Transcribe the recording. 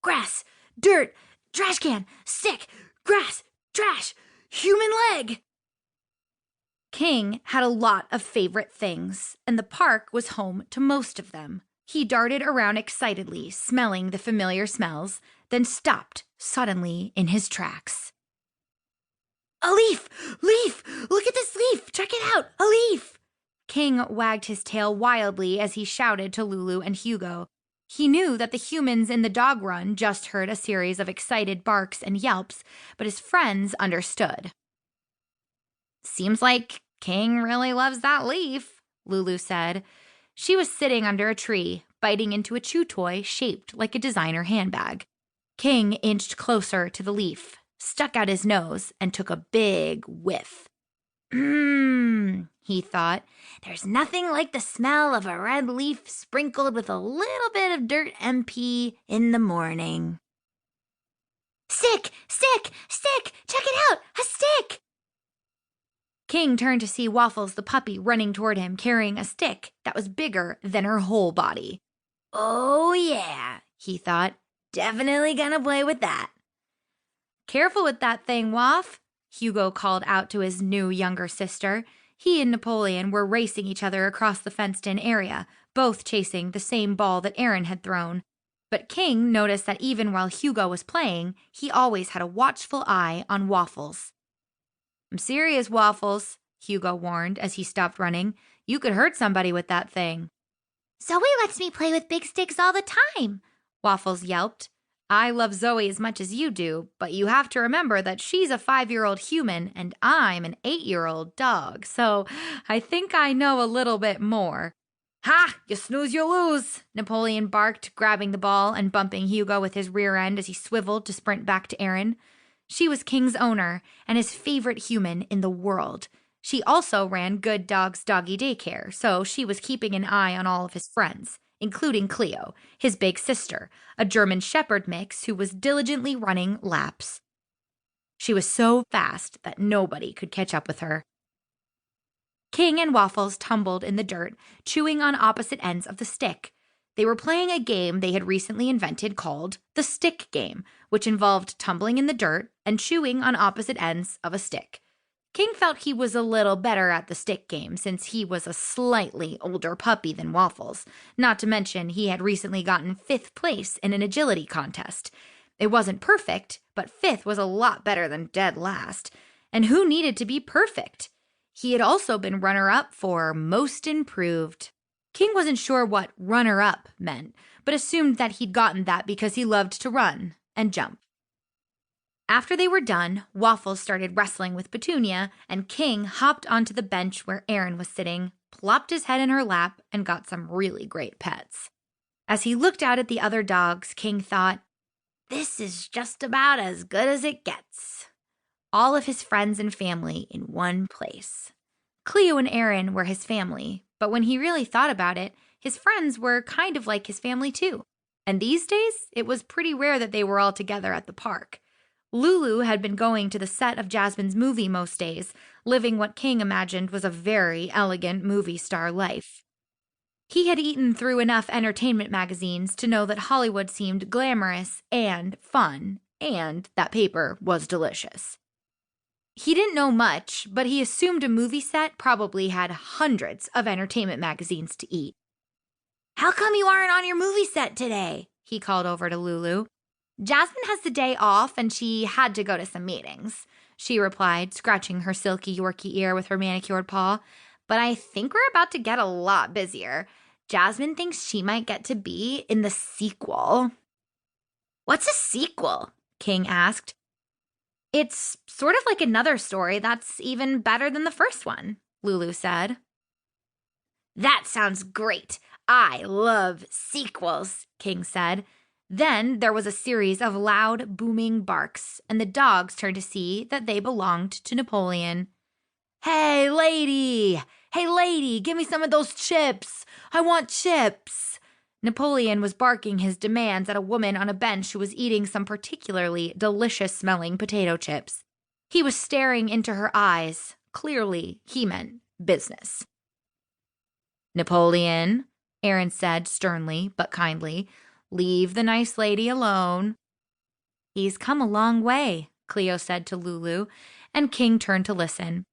grass, dirt, trash can, stick, grass, trash, human leg. King had a lot of favorite things, and the park was home to most of them. He darted around excitedly, smelling the familiar smells, then stopped suddenly in his tracks. A leaf! Leaf! Look at this leaf! Check it out! A leaf! King wagged his tail wildly as he shouted to Lulu and Hugo. He knew that the humans in the dog run just heard a series of excited barks and yelps, but his friends understood. Seems like King really loves that leaf, Lulu said. She was sitting under a tree, biting into a chew toy shaped like a designer handbag. King inched closer to the leaf, stuck out his nose, and took a big whiff. He thought, there's nothing like the smell of a red leaf sprinkled with a little bit of dirt MP in the morning. Stick! Stick! Stick! Check it out! A stick! King turned to see Waffles the puppy running toward him carrying a stick that was bigger than her whole body. Oh yeah, he thought. Definitely gonna play with that. Careful with that thing, Waff, Hugo called out to his new younger sister. He and Napoleon were racing each other across the fenced-in area, both chasing the same ball that Erin had thrown. But King noticed that even while Hugo was playing, he always had a watchful eye on Waffles. I'm serious, Waffles, Hugo warned as he stopped running. You could hurt somebody with that thing. Zoe lets me play with big sticks all the time, Waffles yelped. I love Zoe as much as you do, but you have to remember that she's a 5-year-old human and I'm an 8-year-old dog, so I think I know a little bit more. Ha! You snooze, you lose, Napoleon barked, grabbing the ball and bumping Hugo with his rear end as he swiveled to sprint back to Erin. She was King's owner and his favorite human in the world. She also ran Good Dog's doggy daycare, so she was keeping an eye on all of his friends, including Cleo, his big sister, a German Shepherd mix who was diligently running laps. She was so fast that nobody could catch up with her. King and Waffles tumbled in the dirt, chewing on opposite ends of the stick. They were playing a game they had recently invented called the stick game, which involved tumbling in the dirt and chewing on opposite ends of a stick. King felt he was a little better at the stick game since he was a slightly older puppy than Waffles, not to mention he had recently gotten 5th place in an agility contest. It wasn't perfect, but 5th was a lot better than dead last. And who needed to be perfect? He had also been runner-up for Most Improved. King wasn't sure what runner-up meant, but assumed that he'd gotten that because he loved to run and jump. After they were done, Waffles started wrestling with Petunia, and King hopped onto the bench where Erin was sitting, plopped his head in her lap, and got some really great pets. As he looked out at the other dogs, King thought, this is just about as good as it gets. All of his friends and family in one place. Cleo and Erin were his family, but when he really thought about it, his friends were kind of like his family too. And these days, it was pretty rare that they were all together at the park. Lulu had been going to the set of Jasmine's movie most days, living what King imagined was a very elegant movie star life. He had eaten through enough entertainment magazines to know that Hollywood seemed glamorous and fun, and that paper was delicious. He didn't know much, but he assumed a movie set probably had hundreds of entertainment magazines to eat. How come you aren't on your movie set today? He called over to Lulu. Jasmine has the day off and she had to go to some meetings, she replied, scratching her silky Yorkie ear with her manicured paw. But I think we're about to get a lot busier. Jasmine thinks she might get to be in the sequel. What's a sequel? King asked. It's sort of like another story that's even better than the first one, Lulu said. That sounds great. I love sequels, King said. Then there was a series of loud, booming barks, and the dogs turned to see that they belonged to Napoleon. Hey, lady! Hey, lady, give me some of those chips! I want chips! Napoleon was barking his demands at a woman on a bench who was eating some particularly delicious-smelling potato chips. He was staring into her eyes. Clearly, he meant business. Napoleon, Erin said sternly but kindly, Leave the nice lady alone." "He's come a long way," Cleo said to Lulu, and King turned to listen.